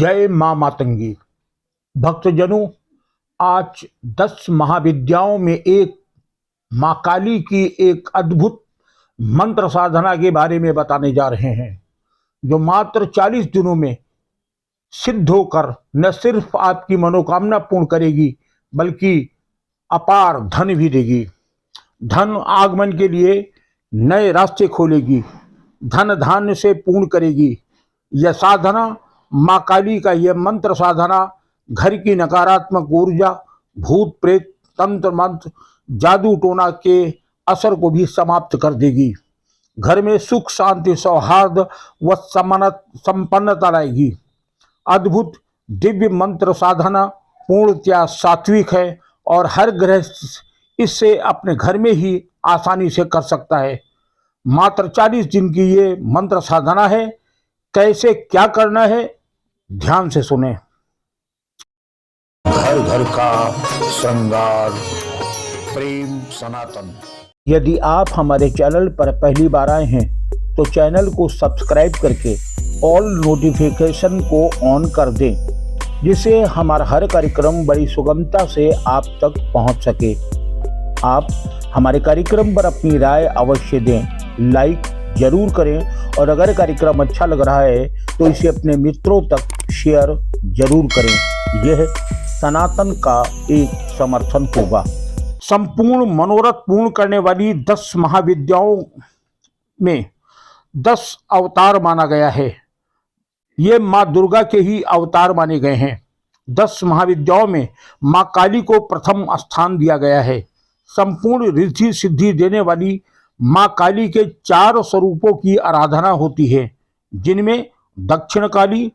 जय मां मातंगी। भक्तजनों, आज 10 महाविद्याओं में एक मां काली की एक अद्भुत मंत्र साधना के बारे में बताने जा रहे हैं, जो मात्र 40 दिनों में सिद्ध होकर न सिर्फ आपकी मनोकामना पूर्ण करेगी, बल्कि अपार धन भी देगी। धन आगमन के लिए नए रास्ते खोलेगी, धन धान्य से पूर्ण करेगी। यह साधना, मां काली का यह मंत्र साधना घर की नकारात्मक ऊर्जा, भूत प्रेत, तंत्र मंत्र, जादू टोना के असर को भी समाप्त कर देगी। घर में सुख शांति, सौहार्द व संपन्नता लाएगी। अद्भुत दिव्य मंत्र साधना पूर्णतया सात्विक है और हर गृहस्थ इससे अपने घर में ही आसानी से कर सकता है। मात्र 40 दिन की ये मंत्र साधना है। कैसे क्या करना है, ध्यान से सुने। घर घर का श्रृंगार, प्रेम सनातन। यदि आप हमारे चैनल पर पहली बार आए हैं तो चैनल को सब्सक्राइब करके ऑल नोटिफिकेशन को ऑन कर दें, जिससे हमारा हर कार्यक्रम बड़ी सुगमता से आप तक पहुंच सके। आप हमारे कार्यक्रम पर अपनी राय अवश्य दें, लाइक जरूर करें और अगर कार्यक्रम अच्छा लग रहा है तो इसे अपने मित्रों तक शेयर जरूर करें। यह सनातन का एक समर्थन होगा। संपूर्ण मनोरथ पूर्ण करने वाली 10 महाविद्याओं में 10 अवतार माना गया है। ये माँ दुर्गा के ही अवतार माने गए हैं। 10 महाविद्याओं में माँ काली को प्रथम स्थान दिया गया है। संपूर्ण रिद्धि सिद्धि देने वाली माँ काली के 4 स्वरूपों की आराधना होती है, जिनमें दक्षिण काली,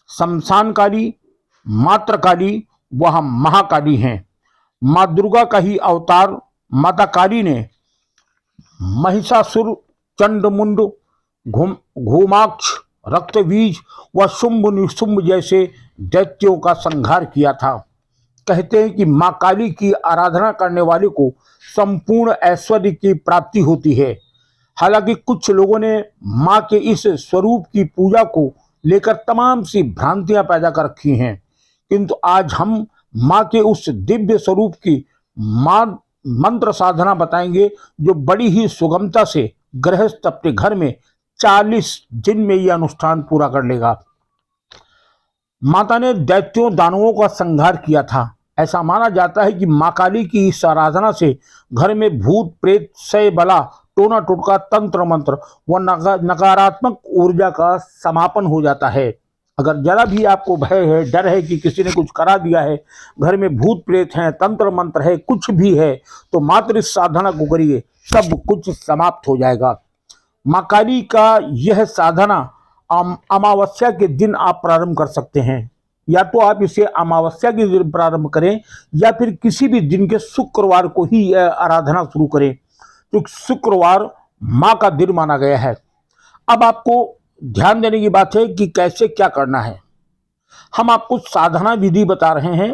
शमशान काली, मात्र काली व महाकाली हैं। माँ दुर्गा का ही अवतार माता काली ने महिषासुर, चंडमुंड, घूमाक्ष, रक्तबीज व शुंभ निशुंभ जैसे दैत्यों का संहार किया था। कहते हैं कि माँ काली की आराधना करने वाले को संपूर्ण ऐश्वर्य की प्राप्ति होती है। हालांकि कुछ लोगों ने माँ के इस स्वरूप की पूजा को लेकर तमाम सी भ्रांतियां पैदा कर रखी हैं, किंतु आज हम माँ के उस दिव्य स्वरूप की माँ मंत्र साधना बताएंगे, जो बड़ी ही सुगमता से गृहस्थ अपने घर में 40 दिन में यह अनुष्ठान पूरा कर लेगा। माता ने दैत्यों दानवों का संहार किया था। ऐसा माना जाता है कि माँ काली की इस आराधना से घर में भूत प्रेत, सय बला, टोना टोटका, तंत्र मंत्र व नकारात्मक ऊर्जा का समापन हो जाता है। अगर जरा भी आपको भय है, डर है कि किसी ने कुछ करा दिया है, घर में भूत प्रेत हैं, तंत्र मंत्र है, कुछ भी है, तो मात्र इस साधना को करिए, सब कुछ समाप्त हो जाएगा। माँ काली का यह साधना अमावस्या के दिन आप प्रारंभ कर सकते हैं। या तो आप इसे अमावस्या के दिन प्रारंभ करें या फिर किसी भी दिन के शुक्रवार को ही यह आराधना शुरू करें, क्योंकि शुक्रवार माँ का दिन माना गया है। अब आपको ध्यान देने की बात है कि कैसे क्या करना है। हम आपको साधना विधि बता रहे हैं।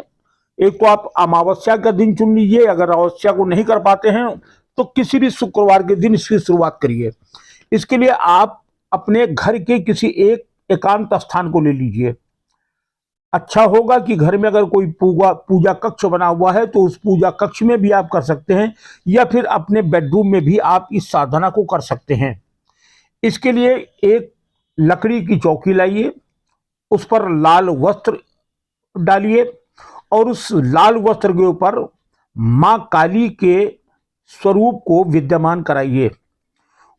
एक तो आप अमावस्या का दिन चुन लीजिए। अगर अमावस्या को नहीं कर पाते हैं तो किसी भी शुक्रवार के दिन इसकी शुरुआत करिए। इसके लिए आप अपने घर के किसी एक एकांत स्थान को ले लीजिए। अच्छा होगा कि घर में अगर कोई पूजा कक्ष बना हुआ है तो उस पूजा कक्ष में भी आप कर सकते हैं, या फिर अपने बेडरूम में भी आप इस साधना को कर सकते हैं। इसके लिए एक लकड़ी की चौकी लाइए, उस पर लाल वस्त्र डालिए और उस लाल वस्त्र के ऊपर माँ काली के स्वरूप को विद्यमान कराइए।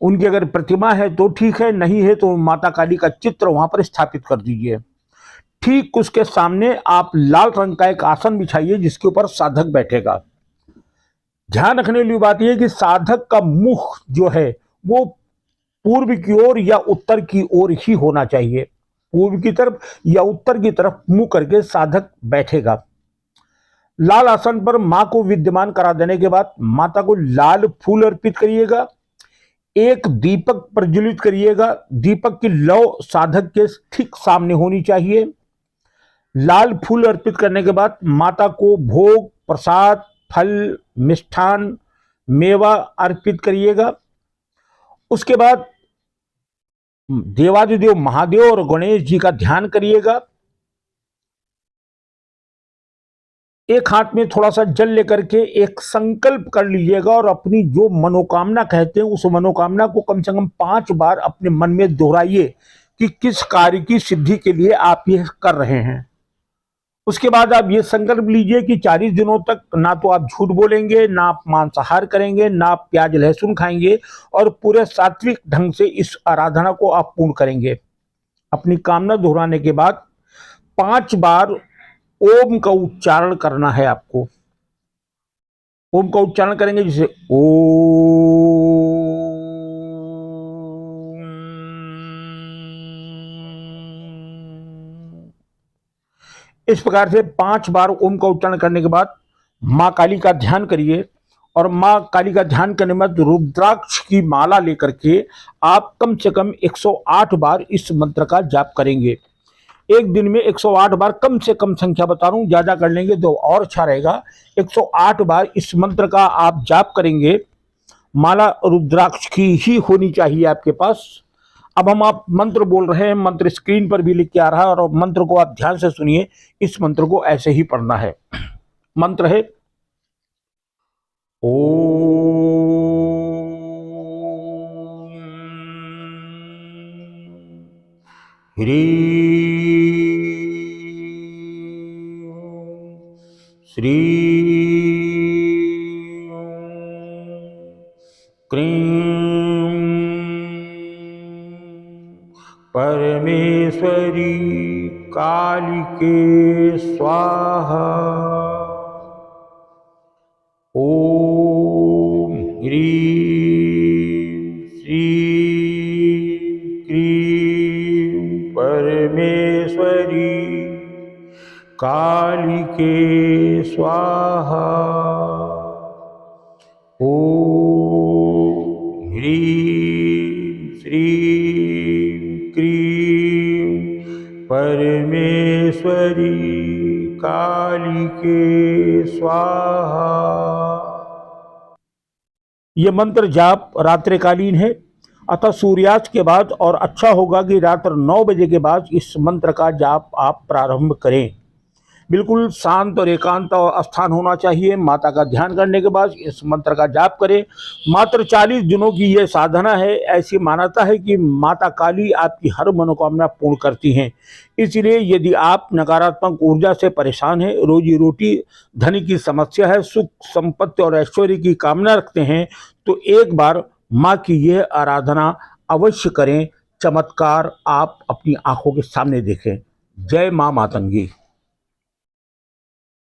उनकी अगर प्रतिमा है तो ठीक है, नहीं है तो माता काली का चित्र वहां पर स्थापित कर दीजिए। ठीक उसके सामने आप लाल रंग का एक आसन बिछाइए, जिसके ऊपर साधक बैठेगा। ध्यान रखने वाली बात यह है कि साधक का मुख जो है वो पूर्व की ओर या उत्तर की ओर ही होना चाहिए। पूर्व की तरफ या उत्तर की तरफ मुंह करके साधक बैठेगा। लाल आसन पर मां को विद्यमान करा देने के बाद माता को लाल फूल अर्पित करिएगा। एक दीपक प्रज्वलित करिएगा। दीपक की लौ साधक के ठीक सामने होनी चाहिए। लाल फूल अर्पित करने के बाद माता को भोग, प्रसाद, फल, मिष्ठान, मेवा अर्पित करिएगा। उसके बाद देवादिदेव महादेव और गणेश जी का ध्यान करिएगा। एक हाथ में थोड़ा सा जल लेकर के एक संकल्प कर लीजिएगा और अपनी जो मनोकामना कहते हैं उस मनोकामना को कम से कम 5 बार अपने मन में दोहराइए कि किस कार्य की सिद्धि के लिए आप ये कर रहे हैं। उसके बाद आप ये संकल्प लीजिए कि 40 दिनों तक ना तो आप झूठ बोलेंगे, ना आप मांसाहार करेंगे, ना आप प्याज लहसुन खाएंगे और पूरे सात्विक ढंग से इस आराधना को आप पूर्ण करेंगे। अपनी कामना दोहराने के बाद 5 बार ओम का उच्चारण करना है आपको। ओम का उच्चारण करेंगे जैसे ओम, इस प्रकार से 5 बार ओम का उच्चारण करने के बाद माँ काली का ध्यान करिए और माँ काली का ध्यान करने में रुद्राक्ष की माला लेकर के आप कम से कम 108 बार इस मंत्र का जाप करेंगे। एक दिन में 108 बार, कम से कम संख्या बता रहा हूं, ज्यादा कर लेंगे तो और अच्छा रहेगा। 108 बार इस मंत्र का आप जाप करेंगे। माला रुद्राक्ष की ही होनी चाहिए आपके पास। अब हम आप मंत्र बोल रहे हैं, मंत्र स्क्रीन पर भी लिख के आ रहा है और मंत्र को आप ध्यान से सुनिए। इस मंत्र को ऐसे ही पढ़ना है। मंत्र है ओम ह्रीं श्रीं क्रीं परमेश्वरी कालिके स्वाहा। ओम ह्रीं श्रीं क्रीं परमेश्वरी कालिके स्वाहा। ओम ह्रीं श्रीं क्रीं परमेश्वरी कालिके स्वाहा। ये मंत्र जाप रात्रिकालीन है, अतः सूर्यास्त के बाद, और अच्छा होगा कि रात्र 9 बजे के बाद इस मंत्र का जाप आप प्रारंभ करें। बिल्कुल शांत और एकांत स्थान होना चाहिए। माता का ध्यान करने के बाद इस मंत्र का जाप करें। मात्र 40 दिनों की यह साधना है। ऐसी मान्यता है कि माता काली आपकी हर मनोकामना पूर्ण करती हैं। इसलिए यदि आप नकारात्मक ऊर्जा से परेशान हैं, रोजी रोटी धन की समस्या है, सुख संपत्ति और ऐश्वर्य की कामना रखते हैं, तो एक बार माँ की यह आराधना अवश्य करें। चमत्कार आप अपनी आंखों के सामने देखें। जय माँ मातंगी।